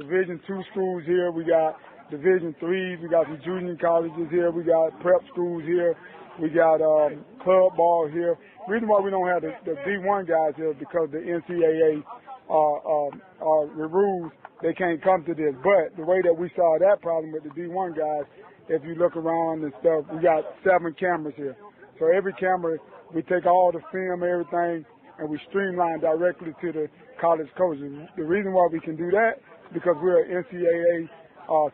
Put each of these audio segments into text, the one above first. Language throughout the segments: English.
Division II schools here. We got Division IIIs. We got some junior colleges here. We got prep schools here. We got club ball here. The reason why we don't have the D1 guys here is because the NCAA the rules, they can't come to this. But the way that we saw that problem with the D1 guys, if you look around and stuff, we got 7 cameras here. So every camera, we take all the film, everything, and we streamline directly to the college coaches. The reason why we can do that is because we're an NCAA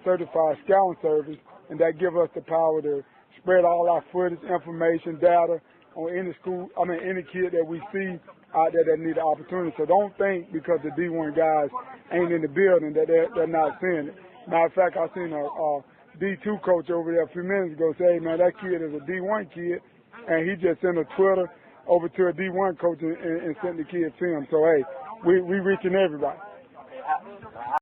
certified scouting service, and that gives us the power to spread all our footage, information, data on any kid that we see out there that need an opportunity. So don't think because the D1 guys ain't in the building that they're not seeing it. Matter of fact, I seen a D2 coach over there a few minutes ago say, hey, man, that kid is a D1 kid, and he just sent a Twitter over to a D1 coach and sent the kid film. So, hey, we reaching everybody.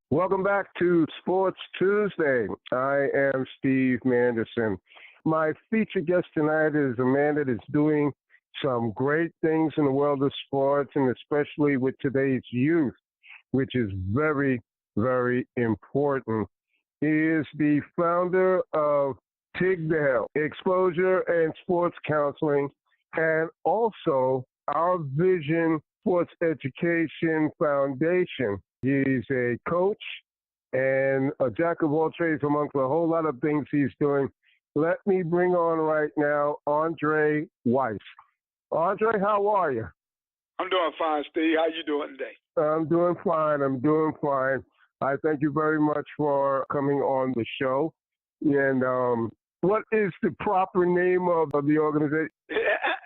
Welcome back to Sports Tuesday. I am Steve Manderson. My featured guest tonight is a man that is doing some great things in the world of sports, and especially with today's youth, which is very, very important. He is the founder of Tygtal, Exposure and Sports Counseling, and also Our Vision Sports Education Foundation. He's a coach and a jack of all trades amongst a whole lot of things he's doing. Let me bring on right now Andre Weiss. Andre, how are you? I'm doing fine, Steve. How you doing today? I'm doing fine. I thank you very much for coming on the show. And what is the proper name of the organization?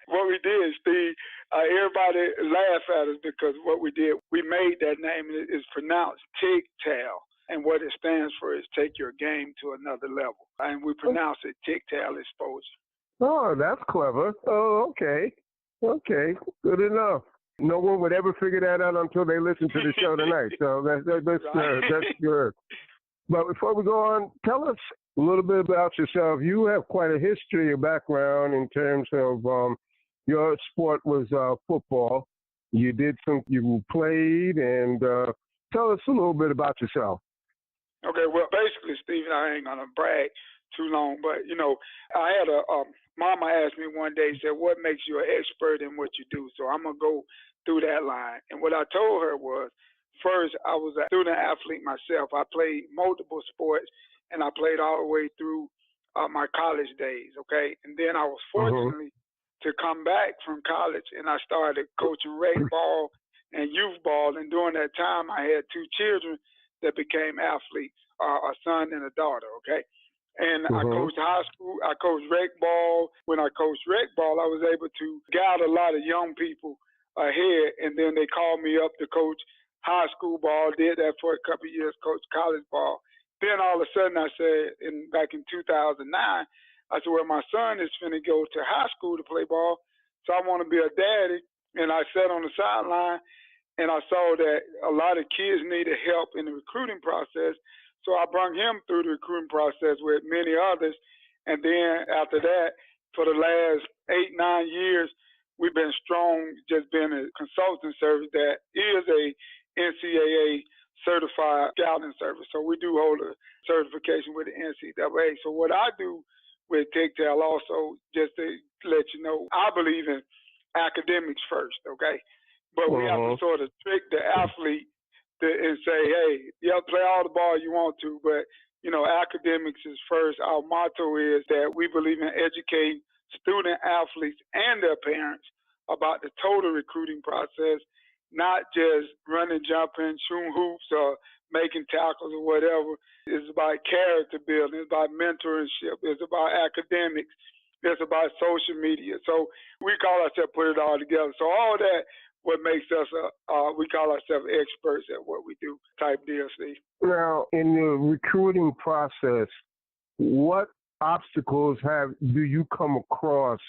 What we did, Steve, everybody laugh at us because what we did, we made that name. It's pronounced Tygtal. And what it stands for is take your game to another level. And we pronounce it Tygtal Exposure. Oh, that's clever. Oh, okay. Okay, good enough. No one would ever figure that out until they listen to the show tonight. So that's good. That's good. But before we go on, tell us a little bit about yourself. You have quite a history, a background in terms of your sport was football. You played, and tell us a little bit about yourself. Okay, well, basically, Stephen, I ain't going to brag too long, but, I had mama asked me one day, said, what makes you an expert in what you do? So I'm going to go through that line. And what I told her was, first, I was a student athlete myself. I played multiple sports, and I played all the way through my college days, okay? And then I was fortunately to come back from college, and I started coaching rec ball and youth ball. And during that time, I had 2 children that became athletes, a son and a daughter, okay? And I coached high school, I coached rec ball. When I coached rec ball, I was able to guide a lot of young people ahead, and then they called me up to coach high school ball, did that for a couple of years, coached college ball. Then all of a sudden I said, back in 2009, I said, well, my son is finna go to high school to play ball, so I want to be a daddy. And I sat on the sideline, and I saw that a lot of kids needed help in the recruiting process. So I brought him through the recruiting process with many others. And then after that, for the last 8-9 years, we've been strong, just being a consulting service that is a NCAA certified scouting service. So we do hold a certification with the NCAA. So what I do with Tygtal also, just to let you know, I believe in academics first, okay? But we have to sort of trick the athlete and say, hey, yeah, play all the ball you want to, but, academics is first. Our motto is that we believe in educating student athletes and their parents about the total recruiting process, not just running, jumping, shooting hoops, or making tackles or whatever. It's about character building. It's about mentorship. It's about academics. It's about social media. So we call ourselves Put It All Together. So all that, what makes us, we call ourselves experts at what we do type deal, Steve. Now, in the recruiting process, what obstacles do you come across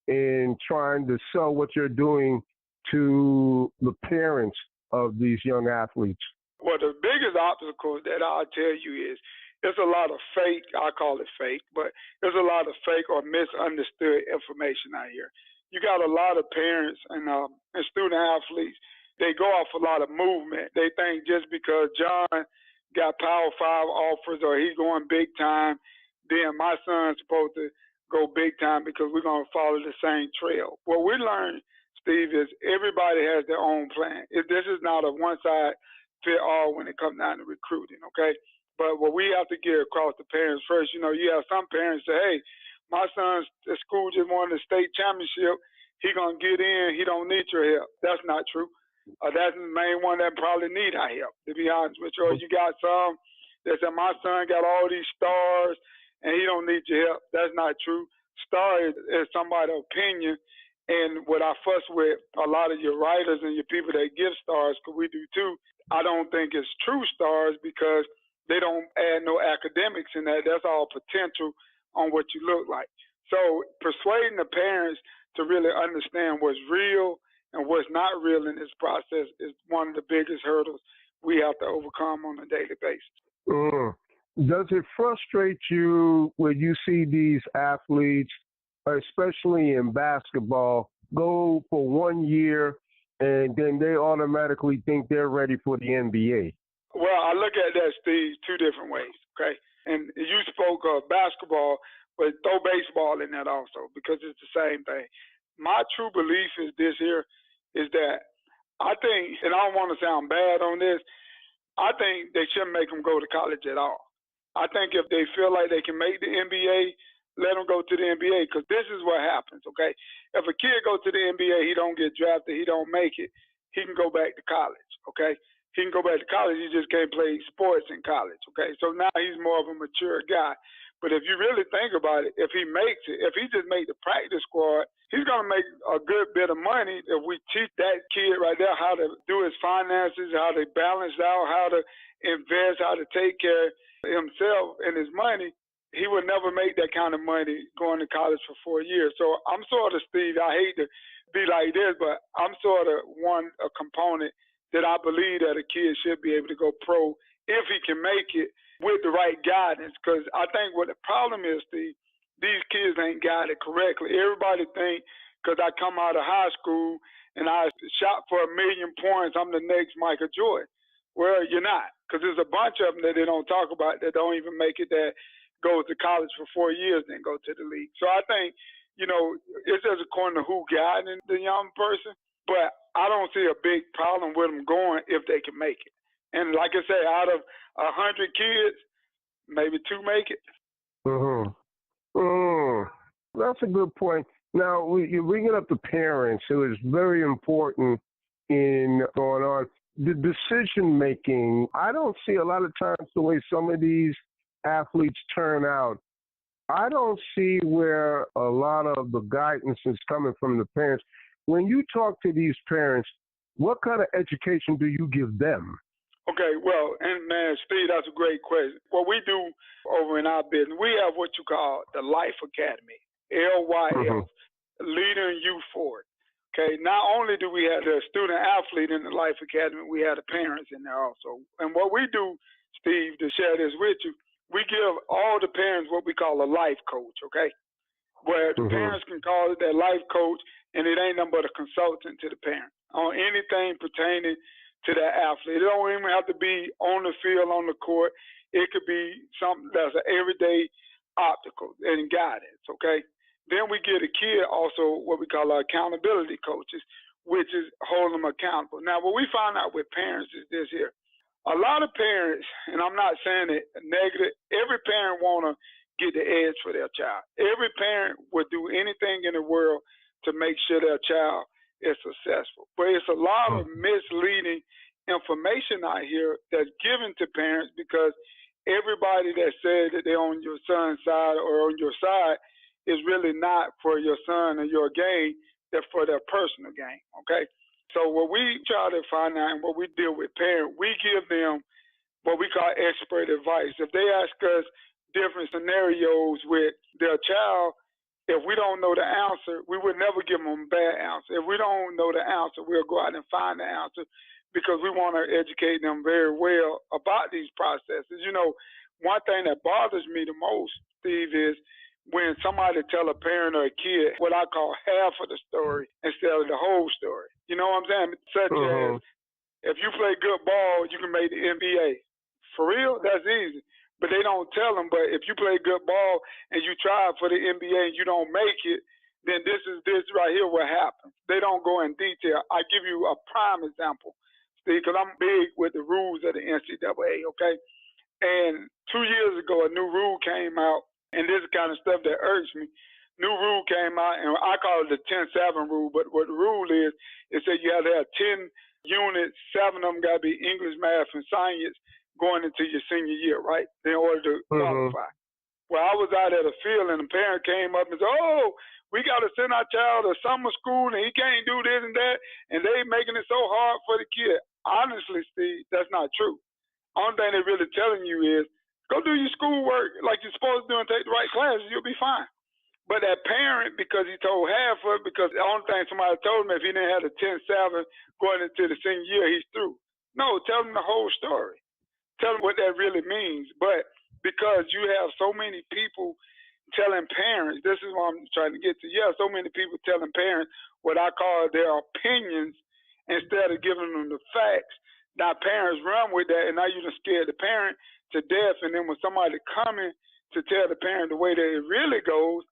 in trying to sell what you're doing to the parents of these young athletes? Well, the biggest obstacle that I'll tell you is there's a lot of fake, I call it fake, but there's a lot of fake or misunderstood information out here. You got a lot of parents and student athletes, they go off a lot of movement. They think just because John got Power 5 offers or he going big time, then my son's supposed to go big time because we're going to follow the same trail. What we learned, Steve, is everybody has their own plan. This is not a one-size-fit-all when it comes down to recruiting, okay? But what we have to get across the parents first, you have some parents say, hey, my son's the school just won the state championship. He going to get in. He don't need your help. That's not true. That's the main one that probably need our help, to be honest with you. Or you got some that say, my son got all these stars and he don't need your help. That's not true. Star is somebody's opinion. And what I fuss with a lot of your writers and your people that give stars, because we do too, I don't think it's true stars because they don't add no academics in that. That's all potential on what you look like. So persuading the parents to really understand what's real and what's not real in this process is one of the biggest hurdles we have to overcome on a daily basis. Does it frustrate you when you see these athletes, especially in basketball, go for 1 year and then they automatically think they're ready for the NBA? Well, I look at that, Steve, two different ways, okay? And you spoke of basketball, but throw baseball in that also because it's the same thing. My true belief is this here, is that I think, and I don't want to sound bad on this, I think they shouldn't make them go to college at all. I think if they feel like they can make the NBA, let them go to the NBA because this is what happens, okay? If a kid go to the NBA, he don't get drafted, he don't make it, he can go back to college, okay? He can go back to college, he just can't play sports in college, okay? So now he's more of a mature guy. But if you really think about it, if he makes it, if he just made the practice squad, he's going to make a good bit of money if we teach that kid right there how to do his finances, how to balance out, how to invest, how to take care of himself and his money. He would never make that kind of money going to college for 4 years. So I'm sort of, Steve, I hate to be like this, but I'm sort of a component that I believe that a kid should be able to go pro if he can make it with the right guidance. Because I think what the problem is, Steve, these kids ain't guided correctly. Everybody think because I come out of high school and I shot for 1 million points, I'm the next Michael Jordan. Well, you're not, because there's a bunch of them that they don't talk about that don't even make it, that go to college for 4 years then go to the league. So I think, it's just according to who guiding the young person, but I don't see a big problem with them going if they can make it. And like I say, out of 100 kids, maybe 2 make it. That's a good point. Now, you're bringing up the parents, who is very important in going on. The decision making, I don't see a lot of times the way some of these athletes turn out. I don't see where a lot of the guidance is coming from the parents. When you talk to these parents, what kind of education do you give them? Okay, well, and man, Steve, that's a great question. What we do over in our business, we have what you call the Life Academy, LYF, Leading Youth Forward. Okay, not only do we have the student athlete in the Life Academy, we have the parents in there also. And what we do, Steve, to share this with you, we give all the parents what we call a life coach, okay? Where the parents can call it their life coach, and it ain't nothing but a consultant to the parent on anything pertaining to that athlete. It don't even have to be on the field, on the court. It could be something that's an everyday obstacle and guidance, okay? Then we get a kid also what we call our accountability coaches, which is holding them accountable. Now, what we find out with parents is this here. A lot of parents, and I'm not saying it negative, every parent want to get the edge for their child. Every parent would do anything in the world to make sure their child is successful. But it's a lot of misleading information out here that's given to parents because everybody that says that they're on your son's side or on your side is really not for your son or your gain, they're for their personal gain, okay? So what we try to find out and what we deal with parents, we give them what we call expert advice. If they ask us different scenarios with their child, if we don't know the answer, we would never give them a bad answer. If we don't know the answer, we'll go out and find the answer because we want to educate them very well about these processes. One thing that bothers me the most, Steve, is when somebody tell a parent or a kid what I call half of the story instead of the whole story. You know what I'm saying? Such as, if you play good ball, you can make the NBA. For real? That's easy. But they don't tell them, but if you play good ball and you try for the NBA and you don't make it, then this right here what happens. They don't go in detail. I give you a prime example, Steve, because I'm big with the rules of the NCAA, okay? And 2 years ago, a new rule came out, and this is the kind of stuff that irks me. New rule came out, and I call it the 10-7 rule, but what the rule is, it said you have to have 10 units, 7 of them got to be English, math, and science going into your senior year, right, in order to qualify. Well, I was out at a field, and a parent came up and said, oh, we got to send our child to summer school, and he can't do this and that, and they making it so hard for the kid. Honestly, Steve, that's not true. Only thing they're really telling you is, go do your schoolwork like you're supposed to do and take the right classes, you'll be fine. But that parent, because he told half of it, because the only thing somebody told him, if he didn't have the 10-7 going into the senior year, he's through. No, tell him the whole story. Tell him what that really means. But because you have so many people telling parents, this is what I'm trying to get to. Yeah, so many people telling parents what I call their opinions instead of giving them the facts. Now parents run with that, and now you done scared the parent to death. And then when somebody coming to tell the parent the way that it really goes,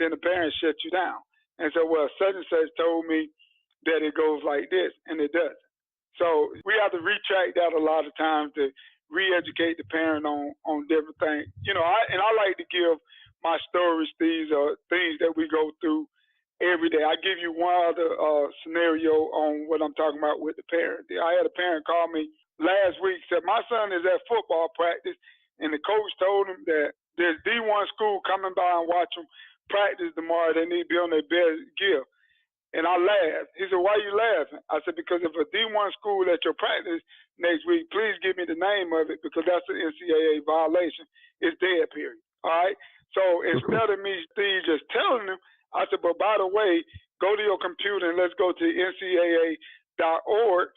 then the parents shut you down and say, well, such and such told me that it goes like this, and it doesn't. So we have to retract that a lot of times to re-educate the parent on different things. You know, I like to give my stories, these things that we go through every day. I give you one other scenario on what I'm talking about with the parent. I had a parent call me last week, said, my son is at football practice, and the coach told him that there's D1 school coming by and watch him practice tomorrow. They need to be on their best gear. And I laughed. He said, why are you laughing? I said, because if a D1 school at your practice next week, please give me the name of it, because that's an NCAA violation. It's dead, period. All right? So instead of me, Steve, just telling them, I said, but by the way, go to your computer and let's go to ncaa.org,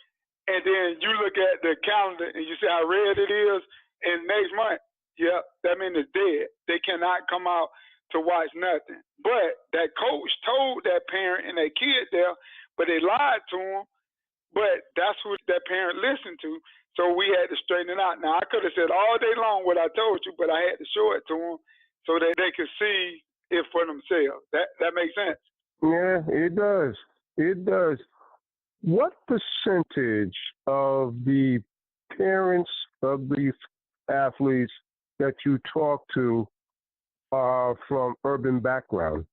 and then you look at the calendar and you say how red it is, and next month, yeah, that means it's dead. They cannot come out to watch nothing. But that coach told that parent and that kid there, but they lied to him. But that's who that parent listened to. So we had to straighten it out. Now, I could have said all day long what I told you, but I had to show it to them so that they could see it for themselves. That makes sense? Yeah, it does. It does. What percentage of the parents of these athletes that you talk to are from urban background?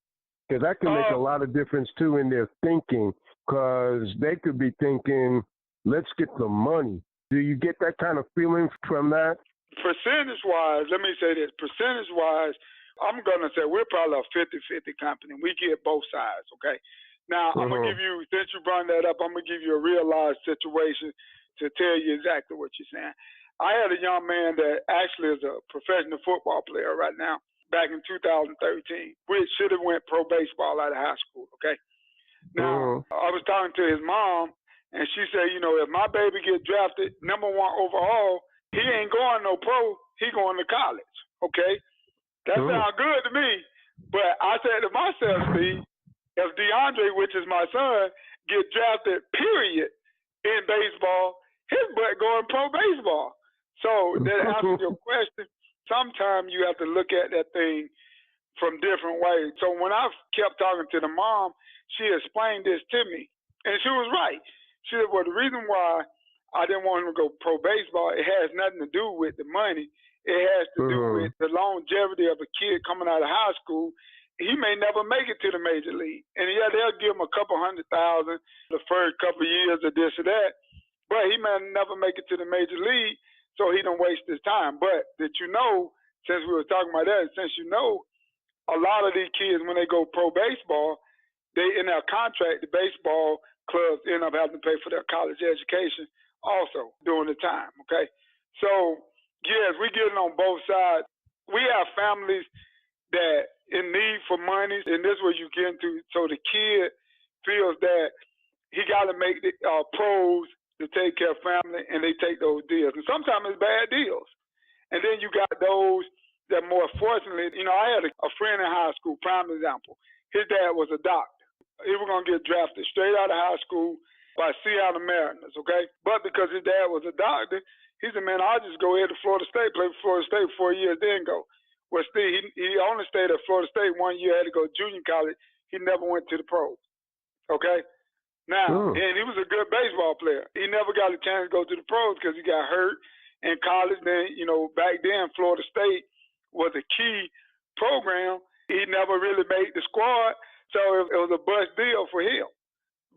Because that can make a lot of difference, too, in their thinking, because they could be thinking, let's get the money. Do you get that kind of feeling from that? Percentage-wise, let me say this. Percentage-wise, I'm going to say we're probably a 50-50 company. We get both sides, okay? Now, I'm going to give you, since you brought that up, I'm going to give you a real-life situation to tell you exactly what you're saying. I had a young man that actually is a professional football player right now, back in 2013, which should have went pro baseball out of high school, okay? Now, I was talking to his mom, and she said, you know, if my baby gets drafted #1 overall, he ain't going no pro, he going to college, okay? That sounds good to me. But I said to myself, Steve, if DeAndre, which is my son, get drafted, period, in baseball, his butt going pro baseball. So that answers your question. Sometimes you have to look at that thing from different ways. So when I kept talking to the mom, she explained this to me, and she was right. She said, well, the reason why I didn't want him to go pro baseball, it has nothing to do with the money. It has to do with the longevity of a kid coming out of high school. He may never make it to the major league. And yeah, they'll give him a couple $100,000 the first couple of years of this or that, but he may never make it to the major league, so he don't waste his time. But that you know, since we were talking about that, since you know, a lot of these kids, when they go pro baseball, they in their contract, the baseball clubs end up having to pay for their college education also during the time, okay? So, yes, we get it on both sides. We have families that in need for money, and this is what you get into, so the kid feels that he got to make the pros to take care of family, and they take those deals. And sometimes it's bad deals. And then you got those that more fortunately, you know, I had a friend in high school, prime example. His dad was a doctor. He was going to get drafted straight out of high school by Seattle Mariners, okay? But because his dad was a doctor, He said, man, I'll just go ahead to Florida State, play for Florida State for 4 years, then go. Well, Steve, he only stayed at Florida State 1 year, had to go to junior college. He never went to the pros. Okay? Now, and he was a good baseball player. He never got a chance to go to the pros because he got hurt in college. Then, back then, Florida State was a key program. He never really made the squad, so it was a bust deal for him.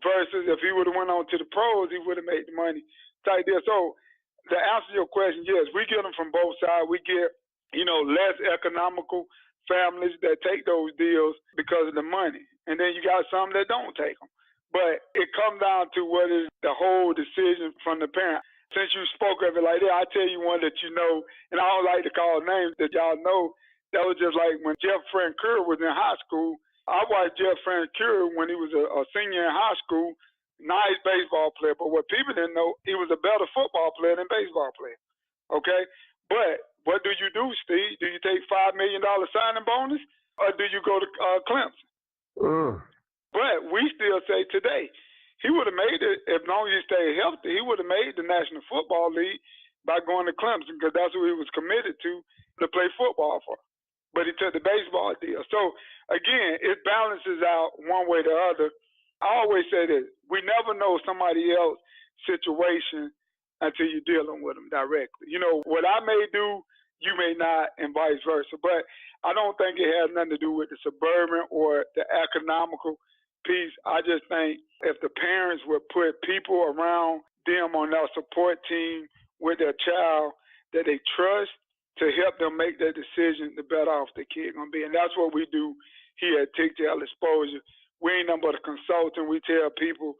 Versus if he would have went on to the pros, he would have made the money type deal. So to answer your question, yes, we get them from both sides. We get, less economical families that take those deals because of the money. And then you got some that don't take them. But it comes down to what is the whole decision from the parent. Since you spoke of it like that, I tell you one that and I don't like to call names that y'all know. That was just like when Jeff Francoeur was in high school. I watched Jeff Francoeur when he was a senior in high school. Nice baseball player, but what people didn't know, he was a better football player than baseball player. Okay? But what do you do, Steve? Do you take $5 million signing bonus, or do you go to Clemson? But we still say today, he would have made it, as long as he stayed healthy, he would have made the National Football League by going to Clemson because that's who he was committed to play football for. But he took the baseball deal. So, again, it balances out one way or the other. I always say this, we never know somebody else's situation until you're dealing with them directly. What I may do, you may not, and vice versa. But I don't think it has nothing to do with the suburban or the economical piece. I just think if the parents would put people around them on their support team with their child that they trust to help them make that decision, the better off the kid going to be. And that's what we do here at Tygtal Exposure. We ain't nothing but a consultant. We tell people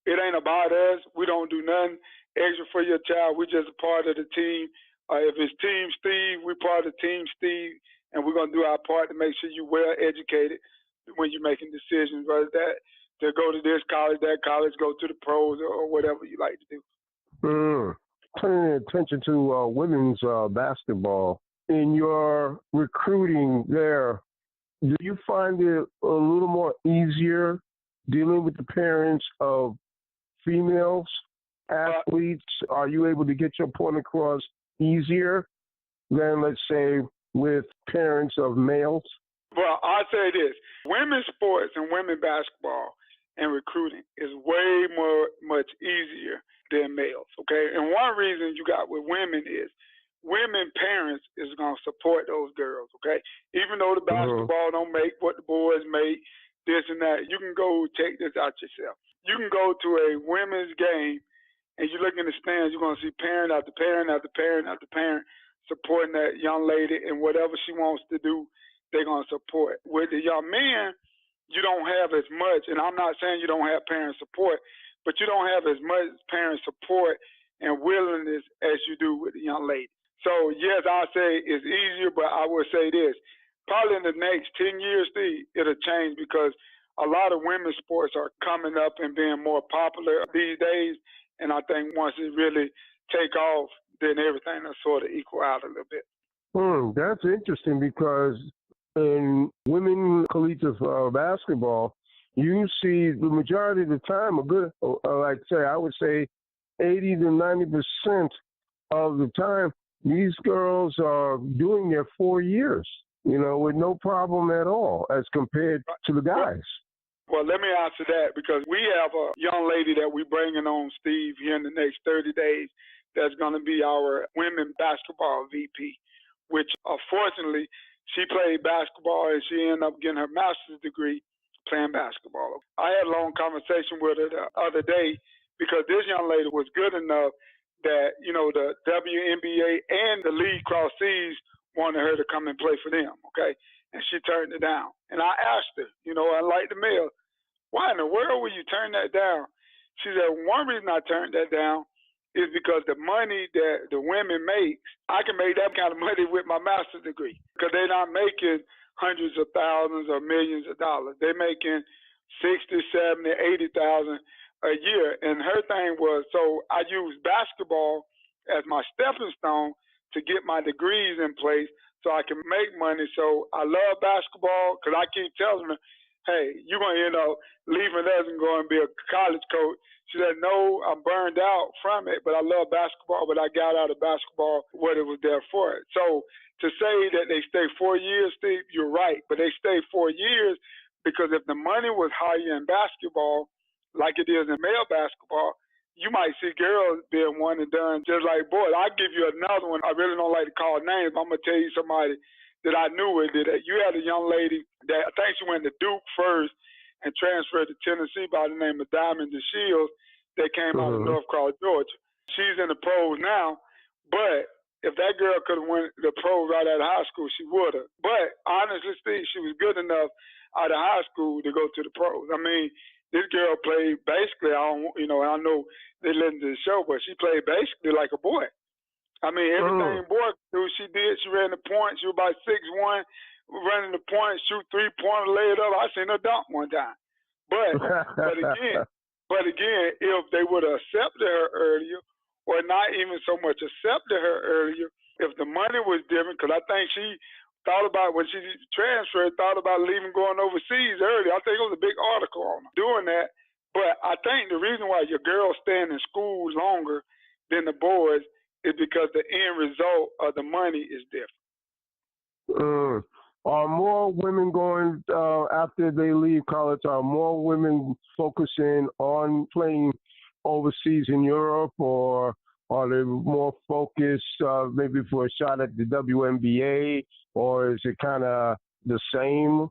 it ain't about us. We don't do nothing extra for your child. We're just a part of the team. If it's Team Steve, we're part of Team Steve, and we're going to do our part to make sure you're well educated when you're making decisions, whether that to go to this college, that college, go to the pros, or whatever you like to do. Turning attention to women's basketball, in your recruiting there, do you find it a little more easier dealing with the parents of females athletes? Are you able to get your point across easier than, let's say, with parents of males? Well, I'll say this. Women's sports and women's basketball and recruiting is way much easier than males, okay? And one reason you got with women is women parents is going to support those girls, okay? Even though the basketball don't make what the boys make, this and that, you can go check this out yourself. You can go to a women's game and you look in the stands, you're going to see parent after parent after parent after parent supporting that young lady, and whatever she wants to do, they're going to support. With the young men, you don't have as much, and I'm not saying you don't have parent support, but you don't have as much parent support and willingness as you do with the young lady. So, yes, I'll say it's easier, but I will say this. Probably in the next 10 years, Steve, it'll change because a lot of women's sports are coming up and being more popular these days, and I think once it really take off, then everything will sort of equal out a little bit. That's interesting because in women collegiate basketball, you see the majority of the time, I would say 80 to 90% of the time, these girls are doing their 4 years, with no problem at all as compared to the guys. Well, let me answer that because we have a young lady that we're bringing on, Steve, here in the next 30 days that's going to be our women basketball VP, which unfortunately she played basketball and she ended up getting her master's degree playing basketball. I had a long conversation with her the other day because this young lady was good enough that, the WNBA and the League Cross Seas wanted her to come and play for them, okay? And she turned it down. And I asked her, unlike the male, why in the world would you turn that down? She said, one reason I turned that down is because the money that the women make, I can make that kind of money with my master's degree because they're not making hundreds of thousands or millions of dollars. They're making 60, 70, 80,000 a year. And her thing was, so I used basketball as my stepping stone to get my degrees in place so I can make money. So I love basketball because I keep telling her, hey, you're going to end up leaving us and going to be a college coach. She said, no, I'm burned out from it, but I love basketball, but I got out of basketball what it was there for. So to say that they stay 4 years, Steve, you're right, but they stay 4 years because if the money was higher in basketball, like it is in male basketball, you might see girls being one and done just like boys. I'll give you another one. I really don't like to call names. I'm going to tell you somebody that I knew it did that. You had a young lady that I think she went to Duke first and transferred to Tennessee by the name of Diamond DeShields that came out of North Carolina, Georgia. She's in the pros now, but if that girl could have went the pros right out of high school, she would have. But honestly, Steve, she was good enough out of high school to go to the pros. I mean, this girl played basically, I know they listen to the show, but she played basically like a boy. I mean, everything boy could do, she did. She ran the points. She was about 6'1", running the points, shoot 3-pointer, lay it up. I seen her dunk one time. But again, if they would have accepted her earlier, or not even so much accepted her earlier, if the money was different, because I think she thought about when she transferred, thought about leaving, going overseas early. I think it was a big article on her doing that. But I think the reason why your girls staying in school longer than the boys is because the end result of the money is different. Are more women going after they leave college? Are more women focusing on playing overseas in Europe, or are they more focused maybe for a shot at the WNBA, or is it kind of the same?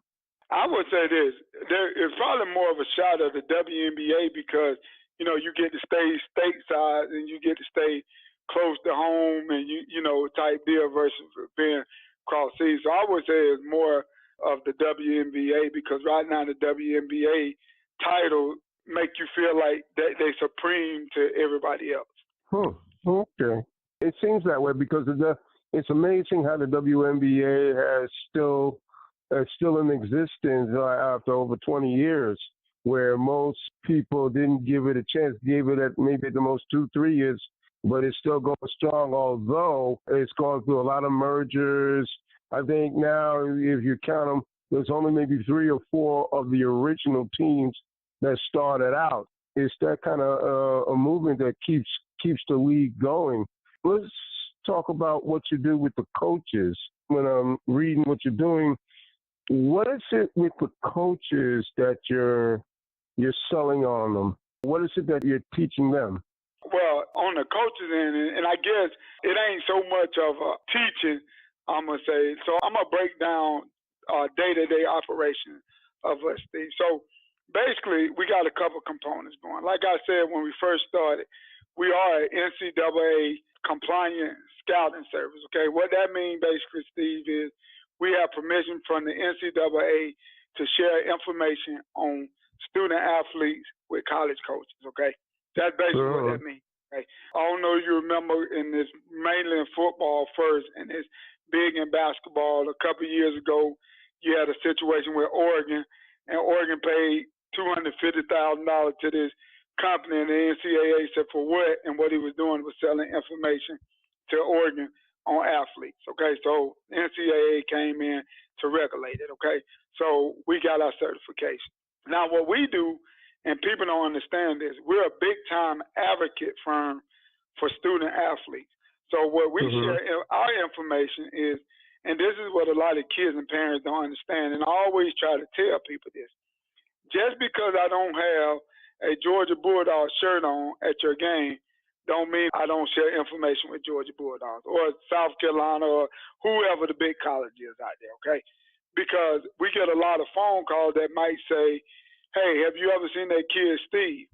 I would say this: there is probably more of a shot at the WNBA because you get to stay stateside and you get to stay close to home, and you know type deal versus being cross seas. So I would say it's more of the WNBA because right now the WNBA title make you feel like they supreme to everybody else. Okay. It seems that way because it's amazing how the WNBA is still in existence after over 20 years, where most people didn't give it a chance, gave it at maybe at the most 2-3 years, but it's still going strong, although it's gone through a lot of mergers. I think now, if you count them, there's only maybe 3 or 4 of the original teams that started out. It's that kind of a movement that keeps the league going. Let's talk about what you do with the coaches. When I'm reading what you're doing, what is it with the coaches that you're selling on them? What is it that you're teaching them? Well, on the coaches end, and I guess it ain't so much of a teaching, I'm going to say. So I'm going to break down day-to-day operation of us, Steve. So basically, we got a couple components going. Like I said when we first started, we are an NCAA compliant scouting service, okay? What that means basically, Steve, is we have permission from the NCAA to share information on student athletes with college coaches, okay? That's basically what that means. Okay? I don't know if you remember, in this mainly in football first, and it's big in basketball. A couple of years ago, you had a situation where Oregon paid $250,000 to this company, and the NCAA said for what? And what he was doing was selling information to Oregon on athletes. Okay, so NCAA came in to regulate it. Okay, so we got our certification. Now, what we do, and people don't understand this, we're a big-time advocate firm for student athletes. So what we share our information is, and this is what a lot of kids and parents don't understand, and I always try to tell people this. Just because I don't have a Georgia Bulldog shirt on at your game don't mean I don't share information with Georgia Bulldogs or South Carolina or whoever the big college is out there, okay? Because we get a lot of phone calls that might say, hey, have you ever seen that kid Steve?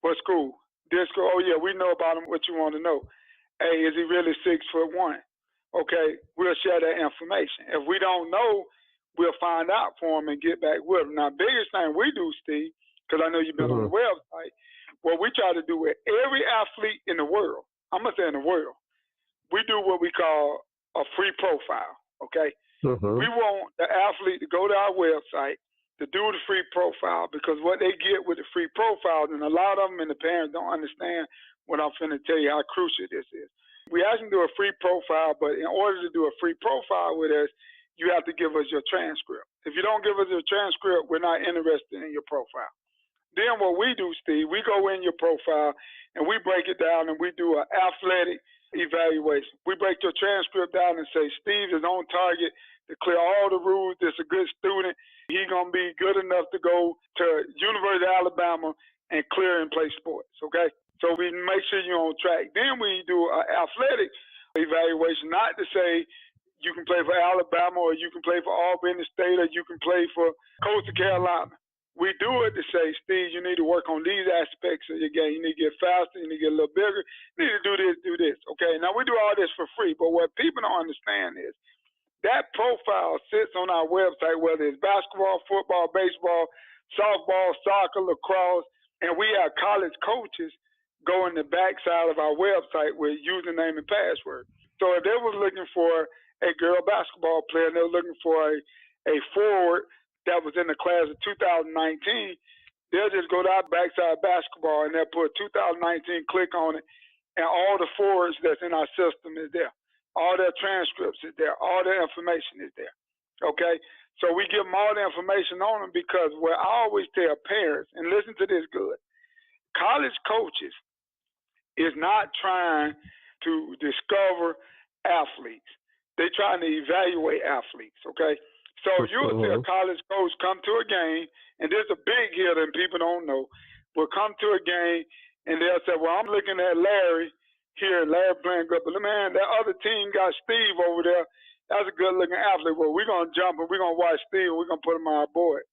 What school? This school? Oh, yeah, we know about him. What you want to know? Hey, is he really 6'1"? Okay, we'll share that information. If we don't know, we'll find out for him and get back with him. Now, biggest thing we do, Steve, because I know you've been on the website, what we try to do with every athlete in the world, I'm going to say in the world, we do what we call a free profile, okay? We want the athlete to go to our website, to do the free profile, because what they get with the free profile, and a lot of them and the parents don't understand what I'm finna tell you how crucial this is. We ask them to do a free profile, but in order to do a free profile with us, you have to give us your transcript. If you don't give us your transcript, we're not interested in your profile. Then what we do, Steve, we go in your profile and we break it down and we do an athletic evaluation. We break your transcript down and say, Steve is on target to clear all the rules. This is a good student. He's going to be good enough to go to University of Alabama and clear and play sports, okay? So we make sure you're on track. Then we do an athletic evaluation, not to say you can play for Alabama or you can play for Auburn State or you can play for Coastal Carolina. We do it to say, Steve, you need to work on these aspects of your game. You need to get faster. You need to get a little bigger. You need to do this. Okay, now we do all this for free, but what people don't understand is that profile sits on our website, whether it's basketball, football, baseball, softball, soccer, lacrosse, and we have college coaches go in the backside of our website with username and password. So if they were looking for a girl basketball player and they were looking for a forward that was in the class of 2019, they'll just go to our backside basketball and they'll put 2019, click on it, and all the forwards that's in our system is there. All their transcripts is there. All their information is there. Okay? So we give them all the information on them because what I always tell parents, and listen to this good, college coaches is not trying to discover athletes. They're trying to evaluate athletes, okay? So you'll see a college coach come to a game, and there's a big hitter and people don't know, will come to a game and they'll say, well, I'm looking at Larry here, Larry playing good, but man, that other team got Steve over there. That's a good-looking athlete. Well, we're going to jump and we're going to watch Steve and we're going to put him on our board.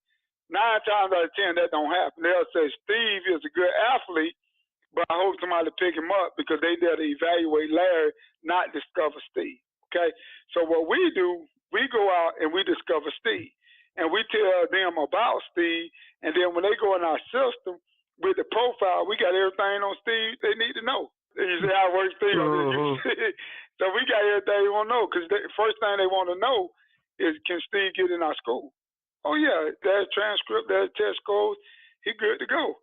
9 times out of 10, that don't happen. They'll say Steve is a good athlete, but I hope somebody to pick him up because they there to evaluate Larry, not discover Steve, okay? So what we do, we go out and we discover Steve, and we tell them about Steve, and then when they go in our system with the profile, we got everything on Steve they need to know. You see how it works, Steve? So we got everything they want to know because the first thing they want to know is, can Steve get in our school? Oh, yeah, there's transcript, there's test scores. He's good to go.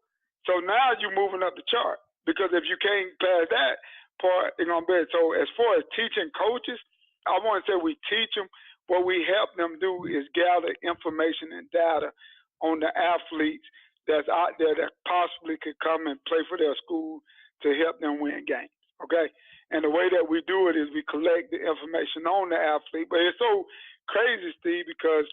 So now you're moving up the chart because if you can't pass that part, it's going to be. So as far as teaching coaches, I want to say we teach them. What we help them do is gather information and data on the athletes that's out there that possibly could come and play for their school to help them win games, okay? And the way that we do it is we collect the information on the athlete. But it's so crazy, Steve, because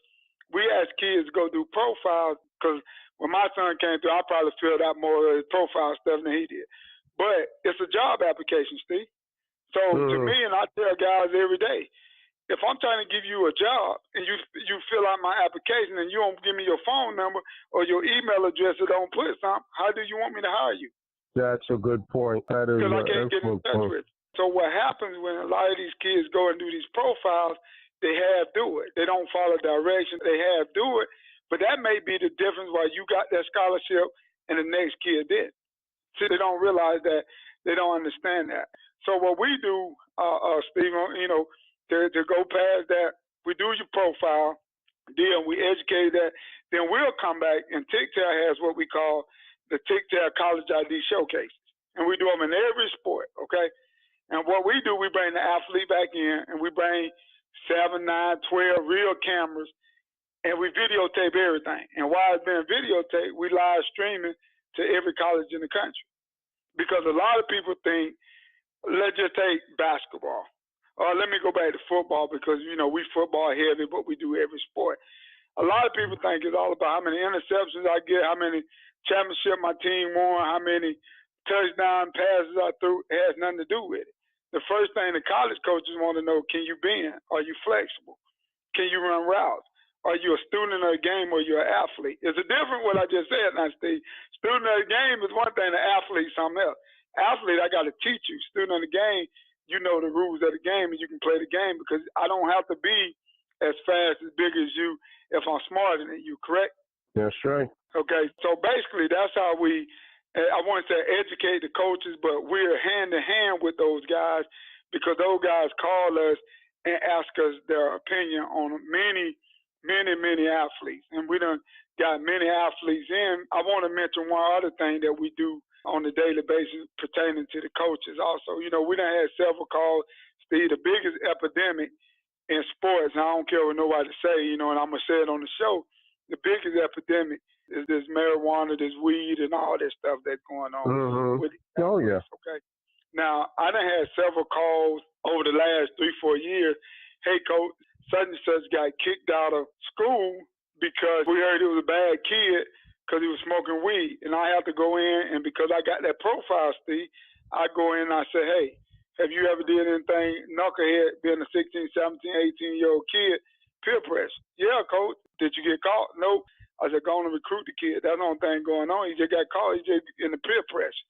we ask kids to go do profiles because when my son came through, I probably filled out more of his profile stuff than he did. But it's a job application, Steve. So to me, and I tell guys every day, if I'm trying to give you a job and you fill out my application and you don't give me your phone number or your email address or don't put something, how do you want me to hire you? That's a good point. That is because I can't get in touch with you. So what happens when a lot of these kids go and do these profiles, they half do it. They don't follow direction. They half do it. But that may be the difference why you got that scholarship and the next kid did. See, they don't realize that. They don't understand that. So what we do, Stephen, you know, to go past that, we do your profile, then we educate that, then we'll come back, and Tygtal has what we call the Tygtal College ID Showcases. And we do them in every sport, okay? And what we do, we bring the athlete back in, and we bring 7, 9, 12 real cameras, and we videotape everything. And while it's being videotaped, we live streaming to every college in the country. Because a lot of people think, let's just take basketball. Let me go back to football because, you know, we football heavy, but we do every sport. A lot of people think it's all about how many interceptions I get, how many championships my team won, how many touchdown passes I threw. It has nothing to do with it. The first thing the college coaches want to know, can you bend? Are you flexible? Can you run routes? Are you a student of the game or you're an athlete? It's a different what I just said now, Steve. Student of the game is one thing, the athlete is something else. Athlete, I got to teach you. Student of the game, you know the rules of the game and you can play the game because I don't have to be as fast, as big as you if I'm smarter than you, correct? That's right. Okay, so basically that's how we, I want to say educate the coaches, but we're hand in hand with those guys because those guys call us and ask us their opinion on many athletes. And we done got many athletes in. I want to mention one other thing that we do on a daily basis pertaining to the coaches also. You know, we done had several calls. Steve, the biggest epidemic in sports, and I don't care what nobody say, you know, and I'm going to say it on the show, the biggest epidemic is this marijuana, this weed, and all this stuff that's going on. Mm-hmm. With Oh, yeah. Okay. Now, I done had several calls over the last 3-4 years. Hey, coach, such and such got kicked out of school because we heard he was a bad kid because he was smoking weed. And I have to go in, and because I got that profile, Steve, I go in and I say, hey, have you ever did anything knucklehead being a 16, 17, 18-year-old kid? Peer pressure. Yeah, coach. Did you get caught? Nope. I said, go on and recruit the kid. That's the only thing going on. He just got caught. He just in the peer pressure.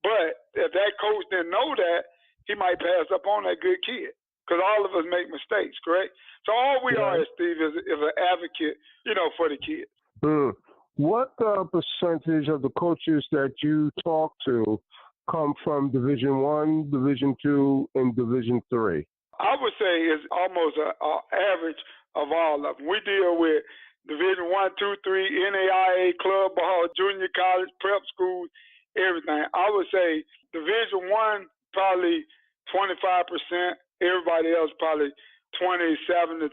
But if that coach didn't know that, he might pass up on that good kid. Because all of us make mistakes, correct? So all we are, Steve, is an advocate, for the kids. What percentage of the coaches that you talk to come from Division I, Division II, and Division III? I would say it's almost an average of all of them. We deal with Division I, II, III, NAIA, club ball, junior college, prep schools, everything. I would say Division I, probably 25%. Everybody else, probably 27 to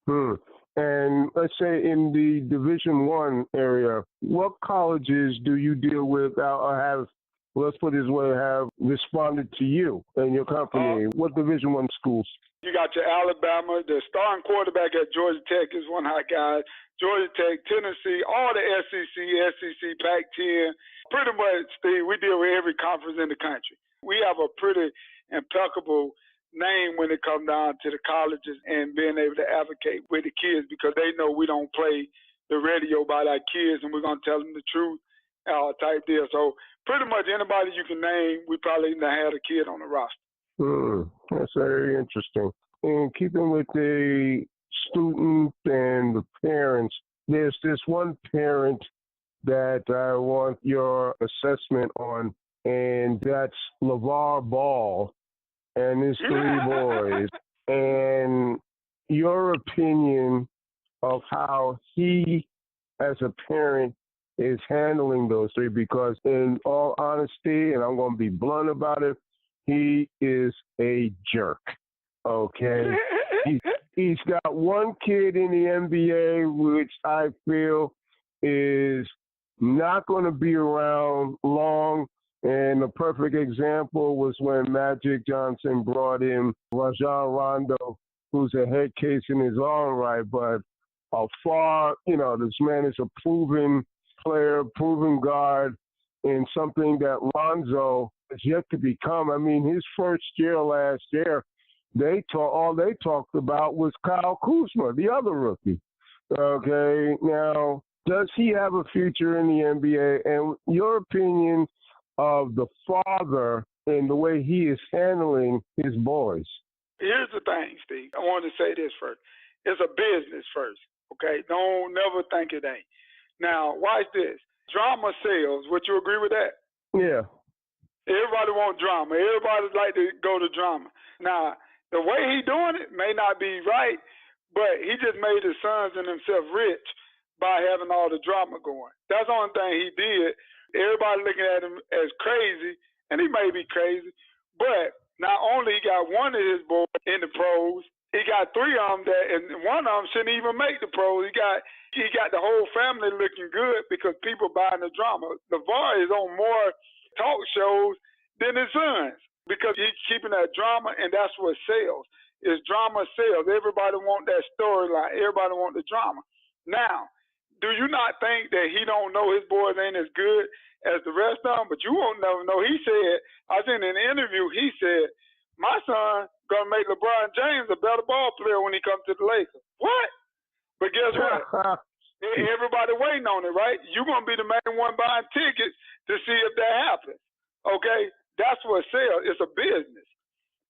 28%. And let's say in the Division I area, what colleges do you deal with or have, let's put it this way, have responded to you and your company? What Division I schools? You got your Alabama, the starting quarterback at Georgia Tech is one hot guy. Georgia Tech, Tennessee, all the SEC, Pac-10. Pretty much, Steve, we deal with every conference in the country. We have a pretty impeccable name when it comes down to the colleges and being able to advocate with the kids because they know we don't play the radio by our kids and we're going to tell them the truth type deal. So pretty much anybody you can name, we probably even had a kid on the roster. That's very interesting. In keeping with the student and the parents, there's this one parent that I want your assessment on, and that's Levar Ball and his 3 boys, and your opinion of how he, as a parent, is handling those 3, because in all honesty, and I'm going to be blunt about it, he is a jerk, okay? He's got one kid in the NBA, which I feel is not going to be around long. And the perfect example was when Magic Johnson brought in Rajon Rondo, who's a head case in his own right, but this man is a proven player, proven guard, in something that Lonzo is yet to become. I mean, his first year last year, all they talked about was Kyle Kuzma, the other rookie. Okay, now, does he have a future in the NBA? And your opinion of the father and the way he is handling his boys? Here's the thing, Steve. I want to say this first. It's a business first, okay? Don't never think it ain't. Now, watch this. Drama sells. Would you agree with that? Yeah. Everybody want drama. Everybody like to go to drama. Now, the way he doing it may not be right, but he just made his sons and himself rich by having all the drama going. That's the only thing he did. Everybody looking at him as crazy, and he may be crazy, but not only he got one of his boys in the pros, he got 3 of them and one of them shouldn't even make the pros. He got the whole family looking good because people buying the drama. Levar is on more talk shows than his sons because he's keeping that drama, and that's what sells. Is drama sells. Everybody want that storyline. Everybody want the drama. Now, do you not think that he don't know his boys ain't as good as the rest of them? But you won't never know. He said, I was in an interview, he said, my son going to make LeBron James a better ball player when he comes to the Lakers. What? But guess what? Everybody waiting on it, right? You're going to be the main one buying tickets to see if that happens. Okay? That's what sells. It's a business.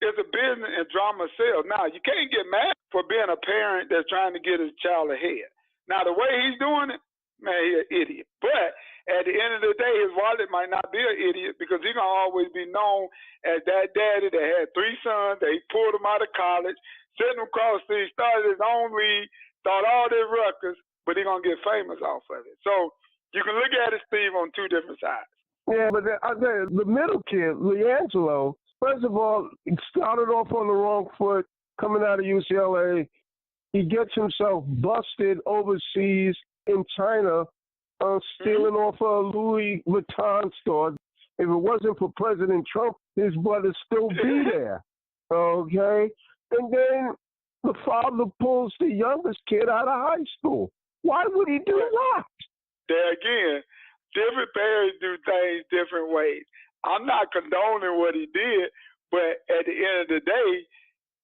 It's a business and drama sells. Now, you can't get mad for being a parent that's trying to get his child ahead. Now, the way he's doing it, man, he's an idiot. But at the end of the day, his wallet might not be an idiot because he's going to always be known as that daddy that had 3 sons, that he pulled them out of college, sent them across the street, started his own league, thought all this ruckus, but he's going to get famous off of it. So you can look at it, Steve, on 2 different sides. Yeah, but the middle kid, LiAngelo, first of all, he started off on the wrong foot coming out of UCLA. He gets himself busted overseas in China stealing off a Louis Vuitton store. If it wasn't for President Trump, his brother'd still be there. Okay? And then the father pulls the youngest kid out of high school. Why would he do that? There again, different parents do things different ways. I'm not condoning what he did, but at the end of the day,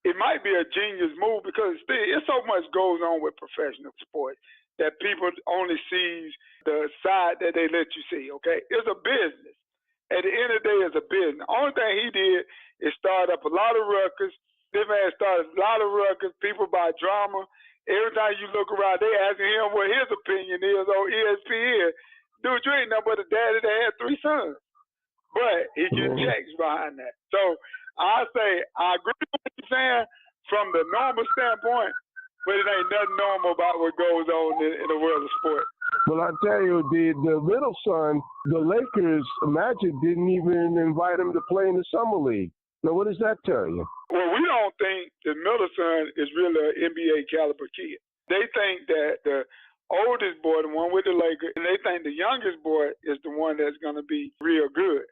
it might be a genius move because it's so much goes on with professional sports that people only sees the side that they let you see, okay? It's a business. At the end of the day, it's a business. The only thing he did is start up a lot of ruckus. This man started a lot of ruckus, people buy drama. Every time you look around, they asking him what his opinion is on ESPN. Dude, you ain't nothing but a daddy that had 3 sons. But he gets checks behind that. So I say I agree with what you're saying from the normal standpoint, but it ain't nothing normal about what goes on in the world of sport. Well, I tell you, the little son, the Lakers, Magic didn't even invite him to play in the summer league. Now, what does that tell you? Well, we don't think the middle son is really an NBA caliber kid. They think that the oldest boy, the one with the Lakers, and they think the youngest boy is the one that's going to be real good.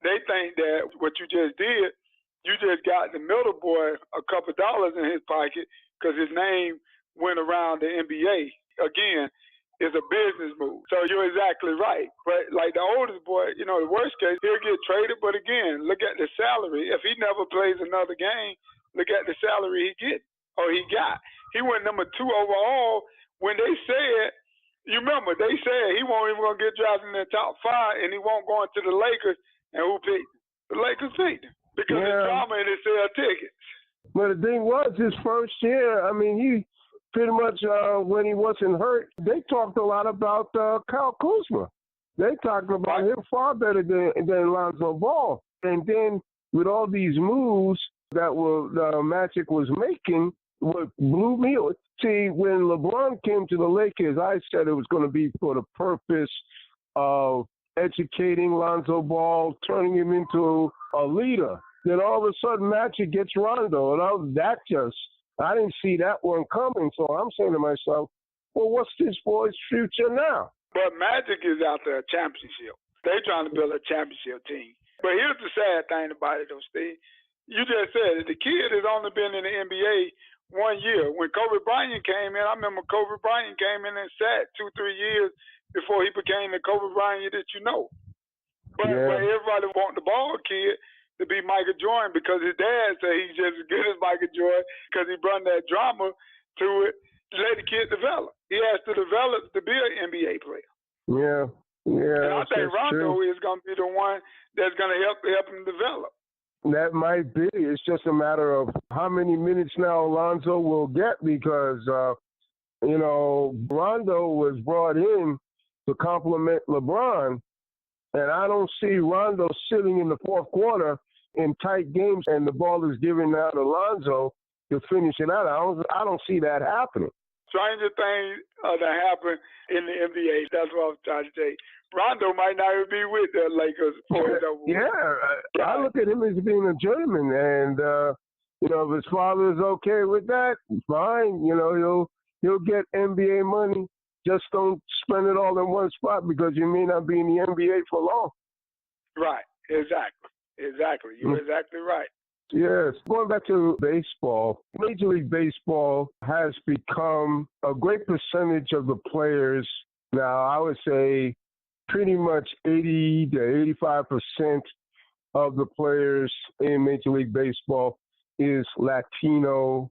They think that what you just did, you just got the middle boy a couple dollars in his pocket because his name went around the NBA. Again, it's a business move. So you're exactly right. But like the oldest boy, the worst case, he'll get traded. But again, look at the salary. If he never plays another game, look at the salary he got. He went number 2 overall when they said, you remember, they said he won't even going to get drafted in the top 5 and he won't go into the Lakers. And who picked him? The Lakers picked him because of drama and they sell tickets. But the thing was, his first year, I mean, he pretty much, when he wasn't hurt, they talked a lot about Kyle Kuzma. They talked about him far better than Lonzo Ball. And then with all these moves that Magic was making, what blew me. See, when LeBron came to the Lakers, I said it was going to be for the purpose of educating Lonzo Ball, turning him into a leader. Then all of a sudden, Magic gets Rondo, and I didn't see that one coming. So I'm saying to myself, well, what's this boy's future now? But Magic is out there a championship. They're trying to build a championship team. But here's the sad thing about it, though, Steve. You just said it. The kid has only been in the NBA 1 year. When Kobe Bryant came in, I remember Kobe Bryant came in and sat 2-3 years before he became the Kobe Bryant that you know. But everybody want the ball kid to be Michael Jordan because his dad said he's just as good as Michael Jordan because he brought that drama to it to let the kid develop. He has to develop to be an NBA player. Yeah. And I think Rondo is going to be the one that's going to help him develop. That might be. It's just a matter of how many minutes now Alonzo will get because, Rondo was brought in to complement LeBron, and I don't see Rondo sitting in the fourth quarter in tight games and the ball is given out to Alonzo to finish it out. I don't see that happening. Stranger things that happen in the NBA. That's what I'm trying to say. Rondo might not even be with the Lakers. I look at him as being a journeyman, and if his father is okay with that, fine. He'll get NBA money. Just don't spend it all in one spot because you may not be in the NBA for long. Right. Exactly. You're exactly right. Yes. Going back to baseball, Major League Baseball has become a great percentage of the players. Now, I would say pretty much 80 to 85% of the players in Major League Baseball is Latino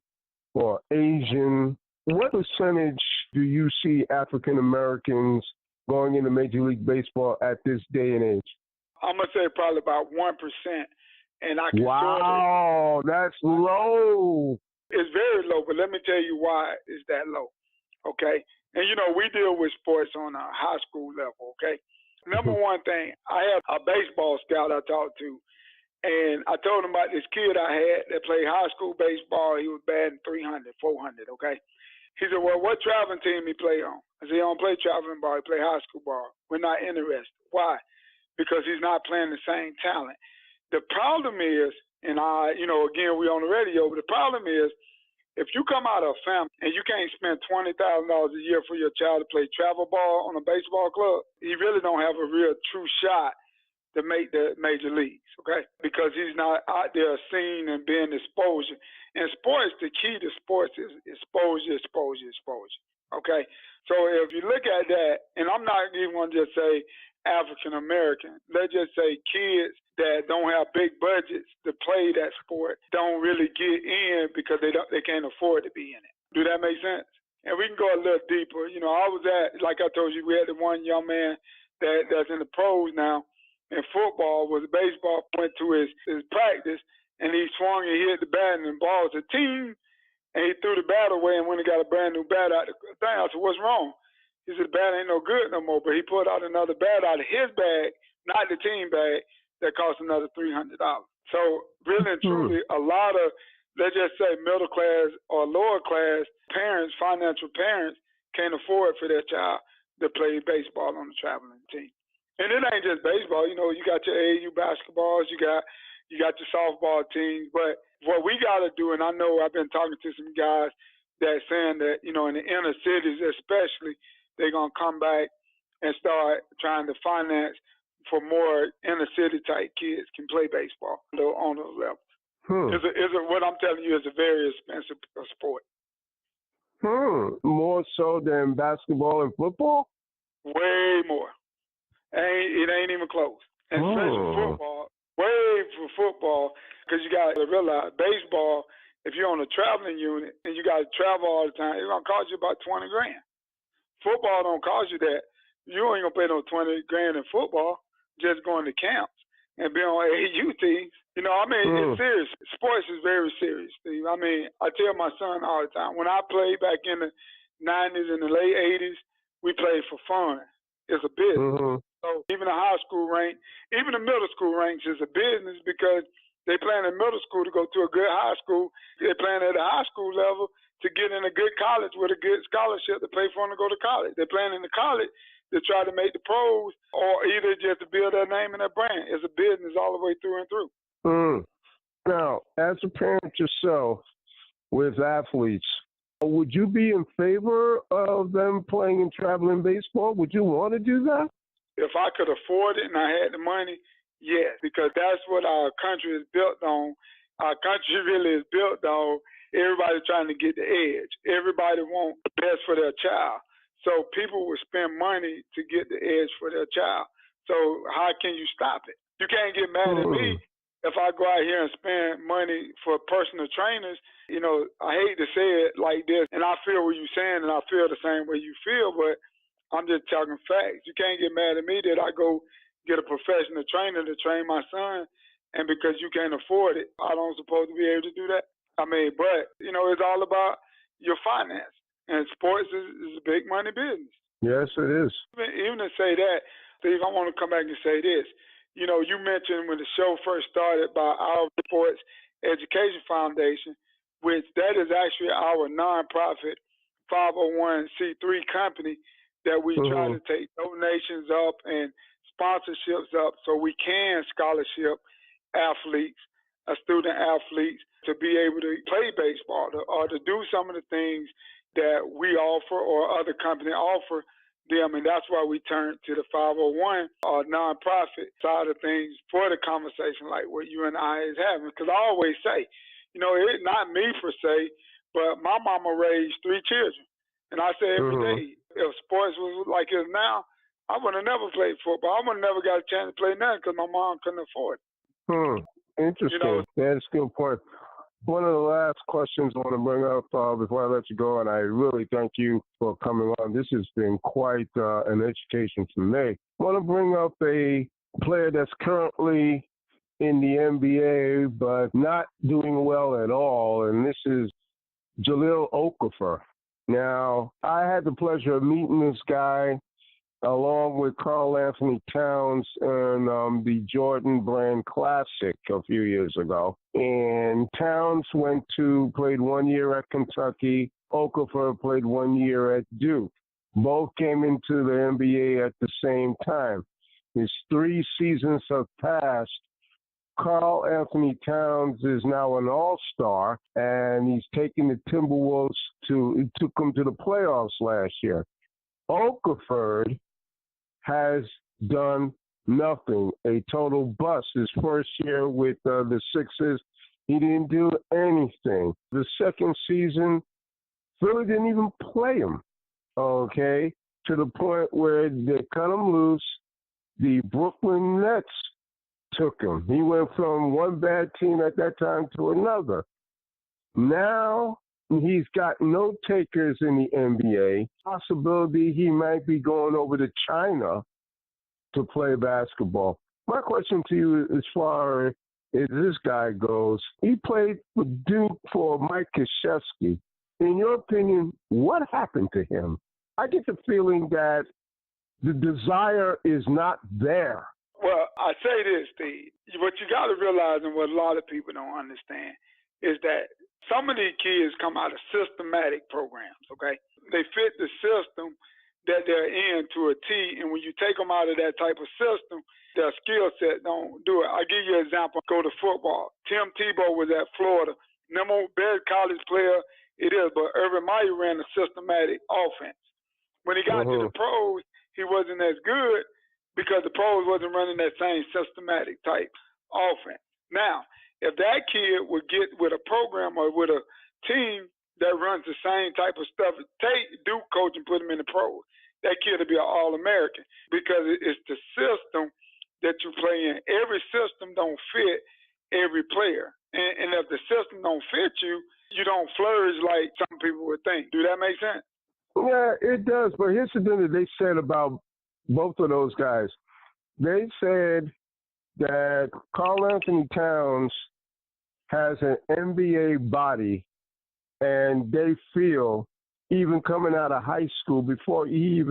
or Asian. What percentage do you see African Americans going into Major League Baseball at this day and age? I'm going to say probably about 1%. And I can wow, that's low. It's very low, but let me tell you why it's that low, okay? And, we deal with sports on a high school level, okay? Number one thing, I have a baseball scout I talked to, and I told him about this kid I had that played high school baseball. He was batting 300, 400, okay? He said, well, what traveling team he play on? I said, he don't play traveling ball. He play high school ball. We're not interested. Why? Because he's not playing the same talent. The problem is, and again, we're on the radio, but the problem is If you come out of a family and you can't spend $20,000 a year for your child to play travel ball on a baseball club, you really don't have a real true shot to make the major leagues, okay? Because he's not out there seen and being exposure. And sports, the key to sports is exposure, okay? So if you look at that, and I'm not even going to just say African American, let's just say kids that don't have big budgets to play that sport don't really get in because they can't afford to be in it. Do that make sense? And we can go a little deeper. You know, I was at, like I told you, we had the one young man that's in the pros now in football, was baseball, went to his practice, and he swung and hit the bat and the ball was a team, and he threw the bat away and went and got a brand new bat out of the thing. I said, what's wrong? He said, the bat ain't no good no more, but he pulled out another bat out of his bag, not the team bag, that cost another $300. So really and truly, a lot of, let's just say, middle class or lower class parents, financial parents, can't afford for their child to play baseball on the traveling team. And it ain't just baseball. You know, you got your AAU basketballs, you got your softball teams. But what we got to do, and I know I've been talking to some guys that saying that, you know, in the inner cities especially, they're going to come back and start trying to finance for more inner city type kids can play baseball on those levels. What I'm telling you is a very expensive sport. More so than basketball and football? Way more. It ain't even close. And especially football, way for football, because you got to realize baseball, if you're on a traveling unit and you got to travel all the time, it's going to cost you about $20,000. Football don't cost you that. You ain't going to pay no $20,000 in football just going to camps and be on AAU teams. You know, I mean, it's serious. Sports is very serious, Steve. I mean, I tell my son all the time, when I played back in the 90s and the late 80s, we played for fun. It's a business. So even the high school rank, even the middle school ranks is a business because they playing in middle school to go to a good high school. They're playing at the high school level to get in a good college with a good scholarship to play for them to go to college. They're playing in the college to try to make the pros or either just to build their name and their brand. It's a business all the way through and through. Now, as a parent yourself with athletes, would you be in favor of them playing and traveling baseball? Would you want to do that? If I could afford it and I had the money, yes, because that's what our country is built on. Our country really is built on everybody trying to get the edge. Everybody wants the best for their child. So people will spend money to get the edge for their child. So how can you stop it? You can't get mad at me if I go out here and spend money for personal trainers. You know, I hate to say it like this, and I feel what you're saying, and I feel the same way you feel, but I'm just talking facts. You can't get mad at me that I go get a professional trainer to train my son, and because you can't afford it, I don't supposed to be able to do that. I mean, but, you know, it's all about your finance. And sports is a big money business. Yes, it is. Even to say that, Steve, I want to come back and say this. You know, you mentioned when the show first started by our Sports Education Foundation, which that is actually our nonprofit 501c3 company that we try to take donations up and sponsorships up so we can scholarship athletes, student athletes, to be able to play baseball or to do some of the things that we offer or other companies offer them. And that's why we turn to the 501 or nonprofit side of things for the conversation like what you and I is having. Because I always say, you know, it's not me per se, but my mama raised 3 children. And I say every day, if sports was like it is now, I would have never played football. I would have never got a chance to play nothing because my mom couldn't afford it. Interesting. You know, that's a good point. One of the last questions I want to bring up before I let you go, and I really thank you for coming on. This has been quite an education for me. I want to bring up a player that's currently in the NBA but not doing well at all, and this is Jahlil Okafor. Now, I had the pleasure of meeting this guy along with Karl Anthony Towns in the Jordan Brand Classic a few years ago. And Towns played 1 year at Kentucky. Okafor played 1 year at Duke. Both came into the NBA at the same time. His 3 seasons have passed. Karl Anthony Towns is now an all-star, and he's taking the Timberwolves he took them to the playoffs last year. Okafor has done nothing, a total bust. His first year with the Sixers, he didn't do anything. The second season, Philly didn't even play him, okay, to the point where they cut him loose. The Brooklyn Nets took him. He went from one bad team at that time to another. Now he's got no takers in the NBA. Possibility he might be going over to China to play basketball. My question to you, as far as this guy goes, he played for Duke for Mike Krzyzewski. In your opinion, what happened to him? I get the feeling that the desire is not there. Well, I say this, Steve. What you got to realize, and what a lot of people don't understand, is that some of these kids come out of systematic programs, okay? They fit the system that they're in to a T, and when you take them out of that type of system, their skill set don't do it. I'll give you an example. Go to football. Tim Tebow was at Florida. Number one best college player it is, but Urban Meyer ran a systematic offense. When he got to the pros, he wasn't as good because the pros wasn't running that same systematic type offense. Now, if that kid would get with a program or with a team that runs the same type of stuff, take Duke coach and put him in the pros, that kid will be an All-American because it's the system that you play in. Every system don't fit every player. And if the system don't fit you, you don't flourish like some people would think. Do that make sense? Yeah, it does. But here's the thing that they said about both of those guys. They said that Karl Anthony Towns has an NBA body, and they feel even coming out of high school, before he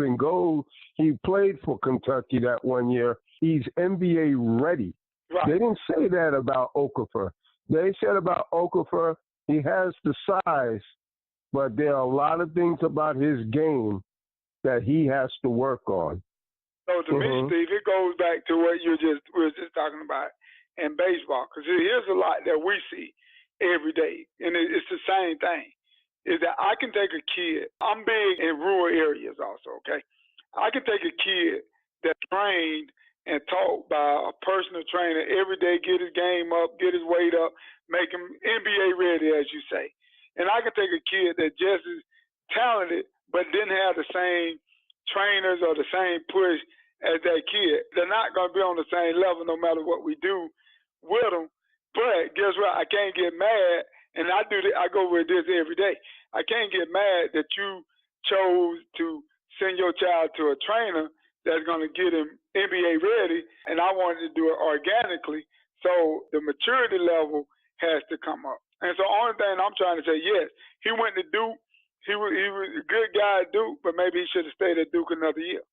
played for Kentucky that one year, he's NBA ready. Right. They didn't say that about Okafor. They said about Okafor, he has the size, but there are a lot of things about his game that he has to work on. So to me, Steve, it goes back to what we were just talking about in baseball. Because here's a lot that we see every day, and it's the same thing. Is that I can take a kid. I'm big in rural areas also, okay? I can take a kid that's trained and taught by a personal trainer every day, get his game up, get his weight up, make him NBA ready, as you say. And I can take a kid that just is talented but didn't have the same trainers or the same push as that kid. They're not going to be on the same level no matter what we do with them. But guess what? I can't get mad, and I go with this every day. I can't get mad that you chose to send your child to a trainer that's going to get him NBA ready, and I wanted to do it organically. So the maturity level has to come up. And so the only thing I'm trying to say, yes, he went to Duke. He was a good guy at Duke, but maybe he should have stayed at Duke another year.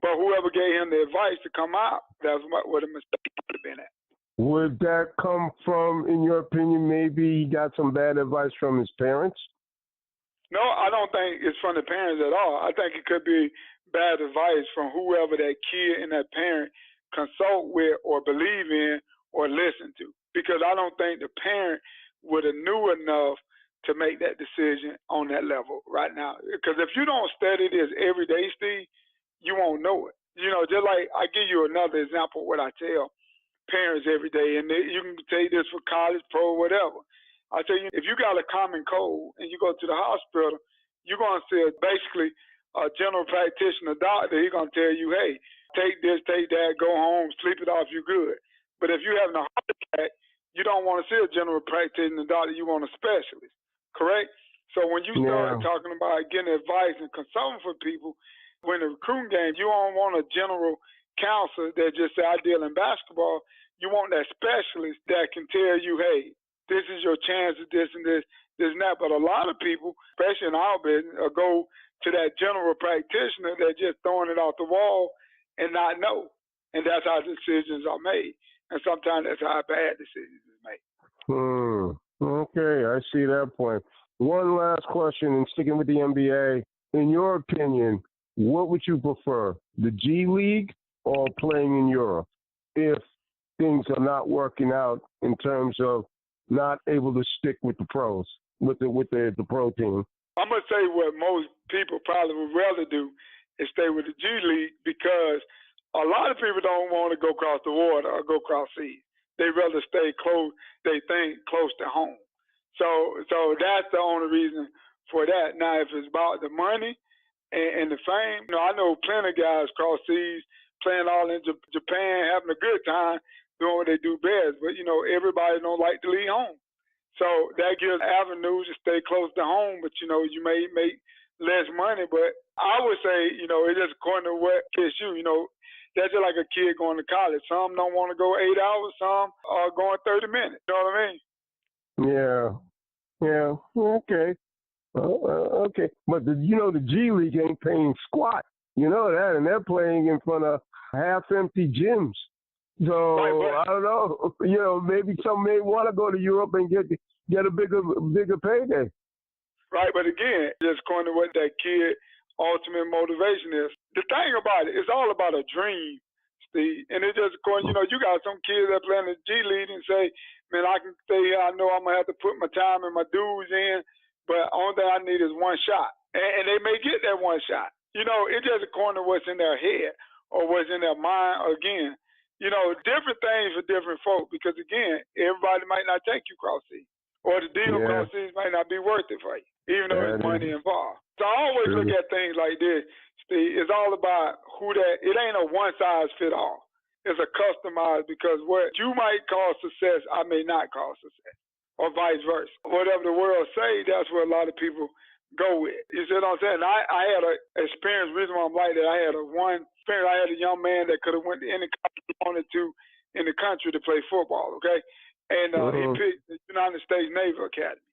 But whoever gave him the advice to come out, that's what a mistake would have been at. Would that come from, in your opinion, maybe he got some bad advice from his parents? No, I don't think it's from the parents at all. I think it could be bad advice from whoever that kid and that parent consult with or believe in or listen to. Because I don't think the parent would have knew enough to make that decision on that level right now. Because if you don't study this every day, Steve, you won't know it. You know, just like I give you another example of what I tell parents every day, and you can take this for college, pro, whatever. I tell you, if you got a common cold and you go to the hospital, you're going to see basically a general practitioner doctor. He's going to tell you, hey, take this, take that, go home, sleep it off, you're good. But if you're having a heart attack, you don't want to see a general practitioner doctor, you want a specialist, correct? So when you start talking about getting advice and consulting for people, when the recruiting game, you don't want a general counselor that just say, I deal in basketball. You want that specialist that can tell you, hey, this is your chance of this and this, this and that. But a lot of people, especially in our business, go to that general practitioner that's just throwing it off the wall and not know. And that's how decisions are made. And sometimes that's how bad decisions are made. Okay, I see that point. One last question, and sticking with the NBA. In your opinion, what would you prefer, the G League or playing in Europe? If things are not working out in terms of not able to stick with the pros, with the pro team? I'm going to say what most people probably would rather do is stay with the G League, because a lot of people don't want to go across the water or go across seas. They rather stay close, they think close to home. So that's the only reason for that. Now, if it's about the money and the fame, I know plenty of guys cross seas, playing all in Japan, having a good time, doing what they do best. But, everybody don't like to leave home. So that gives avenues to stay close to home, but, you may make less money. But I would say, it's just according to what fits you. That's just like a kid going to college. Some don't want to go 8 hours. Some are going 30 minutes. You know what I mean? Yeah. Okay. Okay. But, the G League ain't paying squat. You know that, and they're playing in front of half-empty gyms. So right. I don't know. Maybe some may want to go to Europe and get a bigger payday. Right, but again, just according to what that kid ultimate motivation is. The thing about it, it's all about a dream, Steve. And it's just according, you got some kids that play in the G League and say, man, I can stay here. I know I'm gonna have to put my time and my dues in, but only thing I need is one shot, and they may get that one shot. It's just according to what's in their head or what's in their mind. Again, different things for different folk, because again, everybody might not take you cross seas, or the deal cross seas might not be worth it for you, even though there's money involved. So I always look at things like this, Steve. It's all about it ain't a one size fit all. It's a customized, because what you might call success, I may not call success, or vice versa. Whatever the world say, that's where a lot of people go with. You see what I'm saying? I had an experience, reason why I'm like that, I had a young man that could have went to any college he wanted to in the country to play football, okay? And he picked the United States Naval Academy.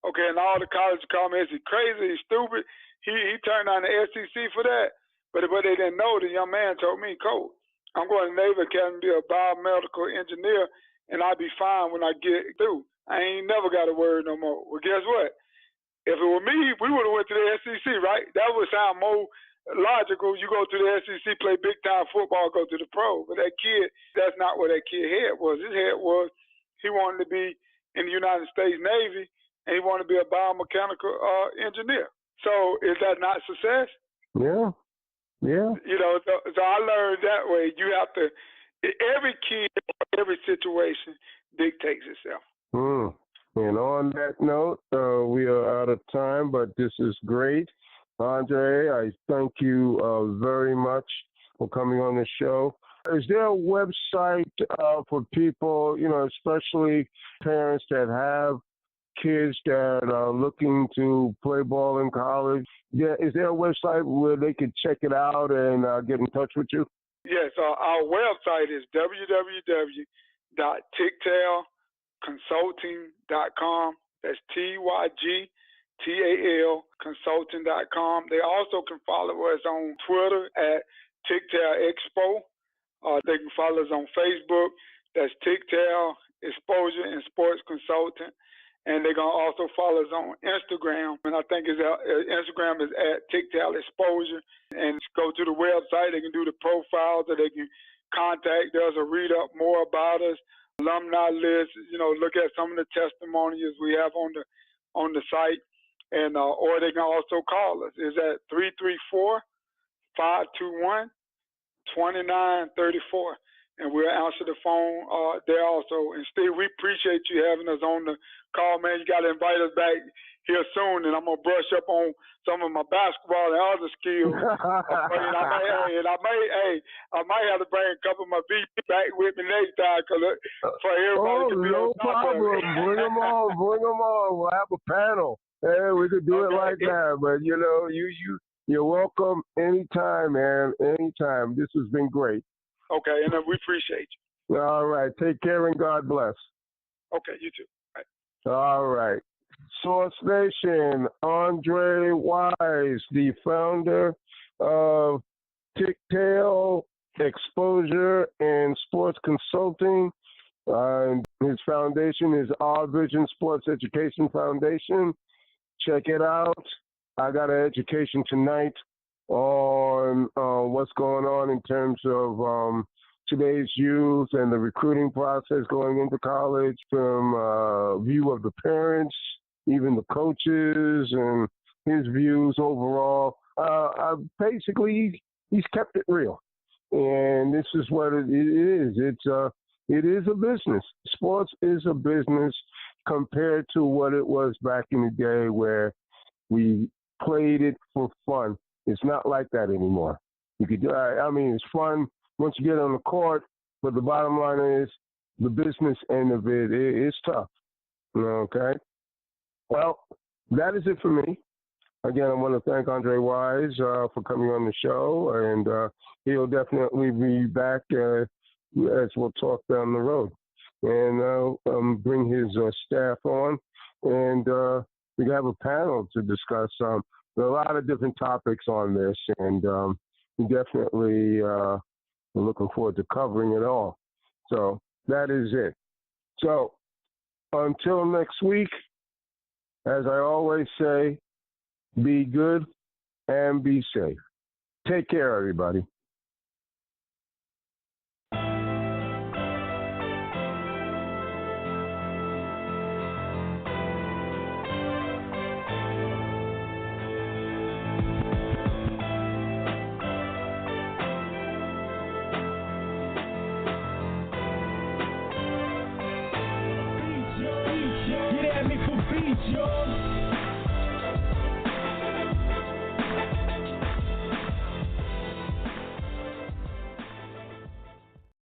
Okay, and all the colleges called me, is he crazy, he's stupid. He turned on the SEC for that. But what they didn't know, the young man told me, Coach, I'm going to Naval Academy to be a biomedical engineer, and I'll be fine when I get through. I ain't never got a word no more. Well, guess what? If it were me, we would have went to the SEC, right? That would sound more logical. You go to the SEC, play big-time football, go to the pro. But that kid, that's not what that kid's head was. His head was he wanted to be in the United States Navy, and he wanted to be a biomechanical engineer. So is that not success? Yeah. So I learned that way. You have to, every kid, every situation dictates itself. And on that note, we are out of time, but this is great. Andre, I thank you very much for coming on the show. Is there a website for people, especially parents that have kids that are looking to play ball in college? Yeah, is there a website where they can check it out and get in touch with you? Yes, our website is www.tygtalconsulting.com. That's TYGTAL consulting.com. They also can follow us on Twitter at Tygtal Expo. They can follow us on Facebook. That's Tygtal Exposure and Sports Consultant. And they're going to also follow us on Instagram. And I think Instagram is at Tygtal Exposure. And go to the website. They can do the profiles, or they can contact us or read up more about us. Alumni list, look at some of the testimonials we have on the site. And or they can also call us. It's at 334-521-2934. And we'll answer the phone there also. And Steve, we appreciate you having us on the call, man. You got to invite us back here soon, and I'm going to brush up on some of my basketball and other skills. I might have to bring a couple of my VP back with me next time, for everybody to be no problem. Bring them on. We'll have a panel. Hey, we could do it like that. But, you're welcome anytime, man. Anytime. This has been great. Okay, and we appreciate you. All right. Take care and God bless. Okay, you too. Right. All right. Source Nation, Andre Wise, the founder of Tygtal Exposure and Sports Consulting. His foundation is Our Vision Sports Education Foundation. Check it out. I got an education tonight on what's going on in terms of today's youth and the recruiting process going into college from view of the parents, even the coaches, and his views overall. Basically, he's kept it real. And this is what it is. It is a business. Sports is a business compared to what it was back in the day where we played it for fun. It's not like that anymore. You could, it's fun once you get on the court, but the bottom line is the business end of it is tough. Okay? Well, that is it for me. Again, I want to thank Andre Wise for coming on the show, and he'll definitely be back as we'll talk down the road. And bring his staff on, and we have a panel to discuss. There are a lot of different topics on this, and we definitely are looking forward to covering it all. So that is it. So until next week, as I always say, be good and be safe. Take care, everybody.